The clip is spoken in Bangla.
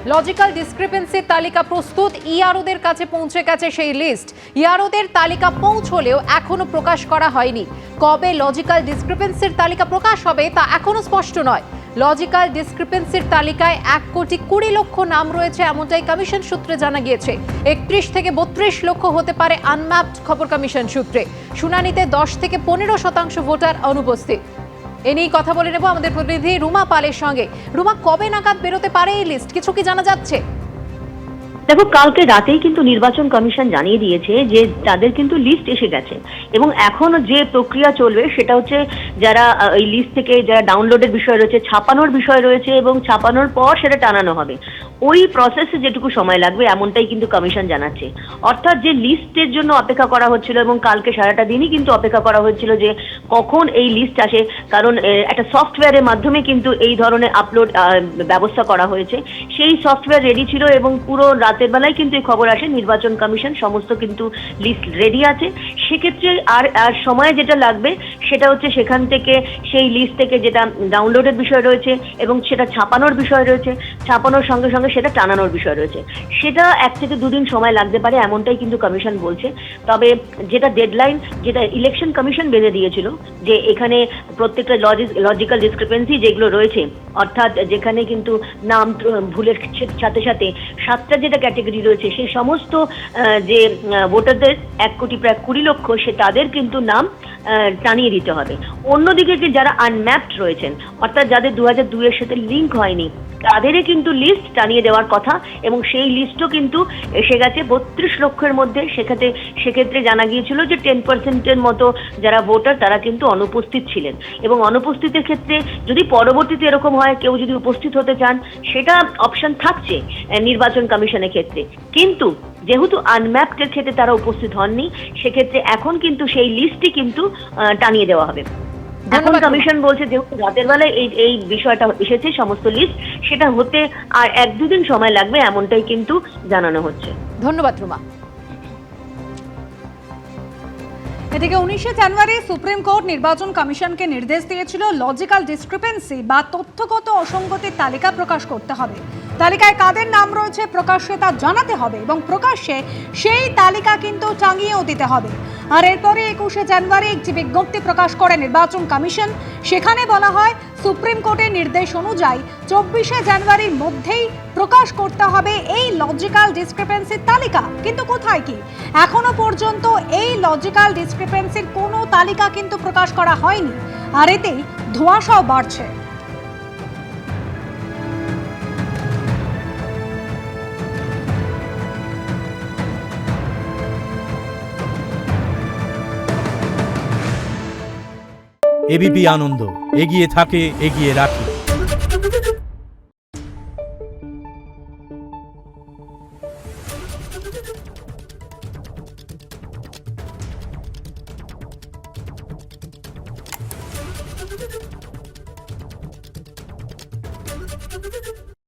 লজিক্যাল ডিসক্রিপেন্সির তালিকা প্রস্তুত, ইআরওদের কাছে পৌঁছে গেছে সেই লিস্ট। ইআরওদের তালিকা পৌঁছলেও এখনো প্রকাশ করা হয়নি। কবে লজিক্যাল ডিসক্রিপেন্সির তালিকা প্রকাশ হবে তা এখনো স্পষ্ট নয়। লজিক্যাল ডিসক্রিপেন্সির তালিকায় 1,20,00,000 নাম রয়েছে, এমনটাই কমিশন সূত্রে জানা গিয়েছে। 31 থেকে 32 লক্ষ হতে পারে আনম্যাপড, খবর কমিশন সূত্রে। শুনানিতে 10 থেকে 15% ভোটার অনুপস্থিত। এ নিয়ে কথা বলে নেব আমাদের প্রতিনিধি রুমা পালের সঙ্গে। রুমা, কবে নাগাদ বেরোতে পারে এই লিস্ট, কিছু কি জানা যাচ্ছে? দেখো, কালকে রাতেই কিন্তু নির্বাচন কমিশন জানিয়ে দিয়েছে যে তাদের কিন্তু লিস্ট এসে গেছে এবং এখন যে প্রক্রিয়া চলবে সেটা হচ্ছে যারা এই লিস্ট থেকে যারা ডাউনলোডের বিষয় রয়েছে, ছাপানোর বিষয় রয়েছে এবং ছাপানোর পর সেটা টানানো হবে। ওই প্রসেসে যেটুকু সময় লাগবে এমনটাই কিন্তু কমিশন জানাচ্ছে। অর্থাৎ যে লিস্টের জন্য অপেক্ষা করা হচ্ছিল এবং কালকে সারাটা দিনই কিন্তু অপেক্ষা করা হচ্ছিল যে কখন এই লিস্ট আসে, কারণ একটা সফটওয়্যারের মাধ্যমে কিন্তু এই ধরনের আপলোড ব্যবস্থা করা হয়েছে। সেই সফটওয়্যার রেডি ছিল এবং পুরো রাতের বেলায় কিন্তু এই খবর আসে নির্বাচন কমিশন সমস্ত কিন্তু লিস্ট রেডি আছে। সেক্ষেত্রে আর সময় যেটা লাগবে সেটা হচ্ছে সেখান থেকে সেই লিস্ট থেকে যেটা ডাউনলোডের বিষয় রয়েছে এবং সেটা ছাপানোর বিষয় রয়েছে, ছাপানোর সঙ্গে সঙ্গে সেটা টানানোর বিষয় রয়েছে, সেটা 1 থেকে 2 দিন সময় লাগতে পারে, এমনটাই কিন্তু কমিশন বলছে। তবে যেটা ডেডলাইন, যেটা ইলেকশন কমিশন বেঁধে দিয়েছিল যে এখানে প্রত্যেকটা লজিক্যাল ডিসক্রিপেন্সি যেগুলো রয়েছে, অর্থাৎ যেখানে কিন্তু নাম ভুলের সাথে সাথে 7টা যেটা ক্যাটেগরি রয়েছে সেই সমস্ত যে ভোটারদের 1,20,00,000 সে তাদের কিন্তু নাম টানিয়ে দিতে হবে। অন্যদিকে যে যারা আনম্যাপড রয়েছেন, অর্থাৎ যাদের 2002 এর সাথে লিঙ্ক হয়নি, তাদেরই কিন্তু লিস্ট টানিয়ে দেওয়ার কথা এবং সেই লিস্টও কিন্তু এসে গেছে 32 লক্ষের মধ্যে। সেক্ষেত্রে জানা গিয়েছিল যে 10%-এর মতো যারা ভোটার তারা কিন্তু অনুপস্থিত ছিলেন এবং অনুপস্থিতের ক্ষেত্রে যদি পরবর্তীতে এরকম হয় কেউ যদি উপস্থিত হতে চান সেটা অপশন থাকছে নির্বাচন কমিশনের ক্ষেত্রে। কিন্তু যেহেতু আনম্যাপডের ক্ষেত্রে তারা উপস্থিত হননি, সেক্ষেত্রে এখন কিন্তু সেই লিস্টই কিন্তু টানিয়ে দেওয়া হবে। এখন কমিশন বলছে যেহেতু রাতের বেলায় এই বিষয়টা এসেছে সমস্ত লিস্ট, সেটা হতে আর 1-2 দিন সময় লাগবে, এমনটাই কিন্তু জানানো হচ্ছে। ধন্যবাদ রুমা। এদিকে 19শে জানুয়ারি সুপ্রিম কোর্ট নির্বাচন কমিশনকে নির্দেশ দিয়েছিল লজিক্যাল ডিসক্রিপেন্সি বা তথ্যগত অসঙ্গতির তালিকা প্রকাশ করতে হবে। তালিকায় কাদের নাম রয়েছে প্রকাশ্যে তা জানাতে হবে এবং প্রকাশ্যে সেই তালিকা কিন্তু টাঙিয়েও দিতে হবে। আর এরপরে 21শে জানুয়ারি একটি বিজ্ঞপ্তি প্রকাশ করে নির্বাচন কমিশন। সেখানে বলা হয় সুপ্রিম কোর্টের নির্দেশ অনুযায়ী 24শে জানুয়ারির মধ্যেই প্রকাশ করতে হবে এই লজিক্যাল ডিসক্রিপেন্সির তালিকা। কিন্তু কোথায় কি, এখনো পর্যন্ত এই লজিক্যাল ডিসক্রিপেন্সির কোনো তালিকা কিন্তু প্রকাশ করা হয়নি। আর এতেই ধোঁয়াশাও বাড়ছে। এবিপি আনন্দ, এগিয়ে থাকে, এগিয়ে রাখে।